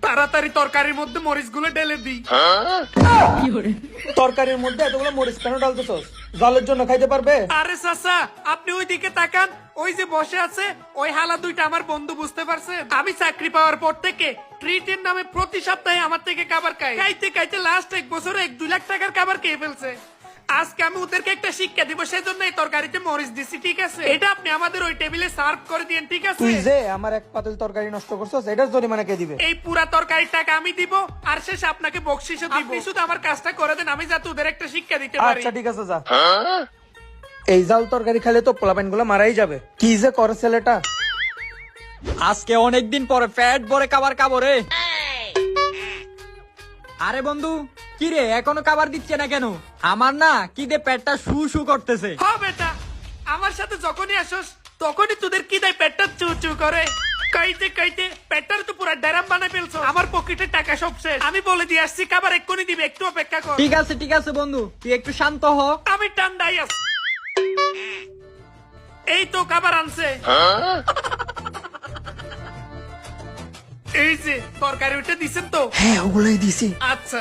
তাড়াতাড়ি তরকারির মধ্যে মরিচ গুলো ঢেলে দি। তরকারির মধ্যে এতগুলো মরিচ কেন ডালতেছস? জালের জন্য খাইতে পারবে? আরে চাচা, আপনি ওই দিকে তাকান, ওই যে বসে আছে ওই হালা দুইটা আমার বন্ধু, বুঝতে পারছেন? আমি চাকরি পাওয়ার পর থেকে ট্রিটের নামে প্রতি সপ্তাহে আমার থেকে খাবার খাইতে খাইতে লাস্ট 1 বছরে 1-2 লাখ টাকার খাবার খেয়ে ফেলছে। আজকে আমি ওদেরকে একটা শিক্ষা দিব, সেজন্য এই তরকারিতে মরিচ দিছি, ঠিক আছে? এটা আপনি আমাদের ওই টেবিলে সার্ভ করে দিয়েন, ঠিক আছে? তুই যে আমার এক পাতিল তরকারি নষ্ট করছস, এটার জরিমানা কে দিবে? এই পুরা তরকারির টাকা আমি দিব, আর শেষে আপনাকে বকশিশও দিব। আপনি শুধু আমার কাজটা করে দেন, আমি যাতে ওদের একটা শিক্ষা দিতে পারি। আচ্ছা ঠিক আছে, যা। এই জাল তরকারি খেলে তো পোলাপাইন গুলো মারাই যাবে। কি যে করে ছেলেটা। আজকে অনেকদিন পরে পেট ভরে খাবার খাবো রে। আরে বন্ধু, কি রে এখনো খাবার দিচ্ছে না কেন? আমার না কি দে পেটটা শু শু করতেছে। হ্যাঁ বেটা, আমার সাথে যখনই আসোস তখনই তোদের কি দেয়, পেটটা চু চু করে। খাইতে খাইতে পেটটার তো পুরো ড্যারাম বানাই ফেলছো। আমার পকেটের টাকা সব শেষ। আমি বলে দিয়ে আসছি খাবার এক্ষুনি দিবে, একটু অপেক্ষা কর। ঠিক আছে বন্ধু, তুই একটু শান্ত হ। আমি ঠান্ডাই আছি। এই তো খাবার আনছে। এই যে তরকারি উঠে দিছেন তো? হ্যাঁ, ওগুলোই দিছি। আচ্ছা,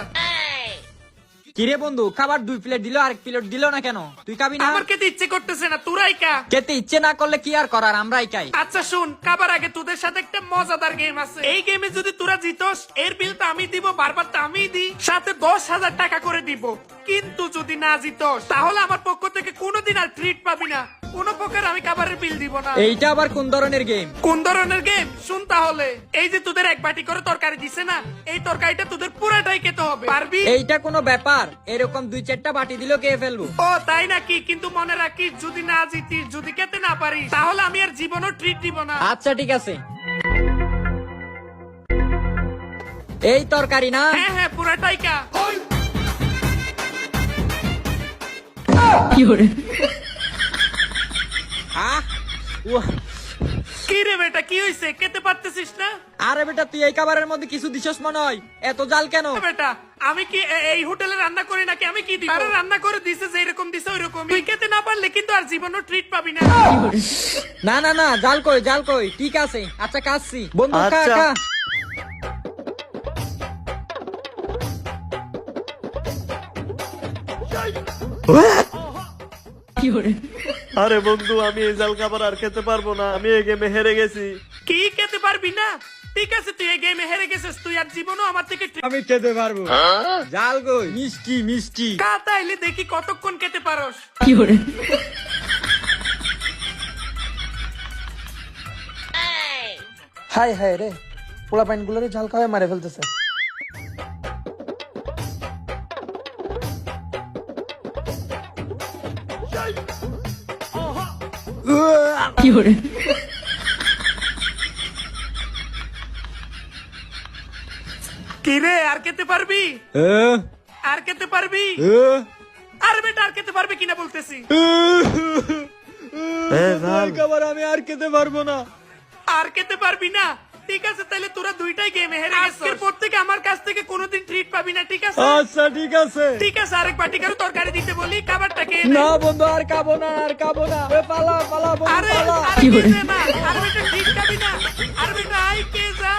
কিরে বন্ধু, খাবার 2 প্লেট দিল, আরেক প্লেট দিল না কেন? তুই খাবি না? আমার খেতে ইচ্ছে করতেছে না, তোরাই খা। খেতে ইচ্ছে না করলে কি আর করার, আমরাই খাই। আচ্ছা শুন, খাবার আগে তোদের সাথে একটা মজাদার গেম আছে। এই গেমে যদি তোরা জিতস, এর বিলটা আমি দিব, বারবারটা আমি দিই, সাথে 10,000 টাকা করে দিব। কিন্তু যদি না জিতস, তাহলে আমার পক্ষ থেকে কোনোদিন আর ট্রিট পাবি না। কোনো প্রকার আমি খাবারের বিল দিব না। এইটা আবার কোন ধরনের গেম? কোন ধরনের গেম শুন তাহলে। এই যে তোদের 1 বাটি করে তরকারি দিছে না, এই তরকারিটা তোদের পুরাটাই খেতে হবে, পারবি? এইটা কোনো ব্যাপার? এরকম 2-4টা বাটি দিলেও খেয়ে ফেলবো। ও তাই নাকি? কিন্তু মনে রাখিস, যদি না জিতিস, যদি খেতে না পারিস, তাহলে আমি আর জীবনও ট্রিট দিব না। আচ্ছা ঠিক আছে। এই তরকারি না? হ্যাঁ হ্যাঁ, পুরাটাই খা। আহ, উহ। কি রে বেটা, কি হইছে? খেতে পারতেছিস না? আরে বেটা, তুই এই খাবারের মধ্যে কিছু দিছস মনে হয়। এত জাল কেন? বেটা, আমি কি এই হোটেলে রান্না করি নাকি? আমি কি দিব? আরে রান্না করে দিছে, যে এরকম দিছে ওইরকম। তুই খেতে না পারলে কিন্তু আর জীবনও ট্রিট পাবি না। না, জাল কই। ঠিক আছে, আচ্ছা খাচ্ছি। বন্ধু খা আচ্ছা। খা। আরে বন্ধু, আমি এই জাল খাবার আর খেতে পারবো না। আমি এই গেমে হেরে গেছি। কি খেতে পারবি না? ঠিক আছে, তুই এই গেমে হেরে গেছিস, তুই আর জীবনও আমার থেকে আমি খেতে পারবো। জাল কই? মিষ্টি। খা, তাইলে দেখি কতক্ষণ খেতে পারস। হাই হাই রে, পোলাপাইন গুলোরে ঝাল খাওয়ায় মারে ফেলতেছে। কি রে, আর খেতে পারবি? আর খেতে পারবি? আরে বেটা, আর খেতে পারবি কিনা বলতেছি। খাবার আমি আর খেতে পারবো না। আর খেতে পারবি না? ঠিক আছে, তাহলে তোরা দুইটাই গেমে হেরে গেছিস। আজকের পর থেকে আমার কাছ থেকে কোনোদিন ট্রিট পাবি না, ঠিক আছে? আচ্ছা ঠিক আছে। ঠিক আছে, আরেক বাটি করে তরকারি দিতে বলি, খাবারটা খেয়ে নে। না বন্ধু, আর খাবো না। পালা বন্ধু, আরে পালা। আরে খেতে না, আর বেটা ঠিক খাবি না, আর বেটা আই কে যা।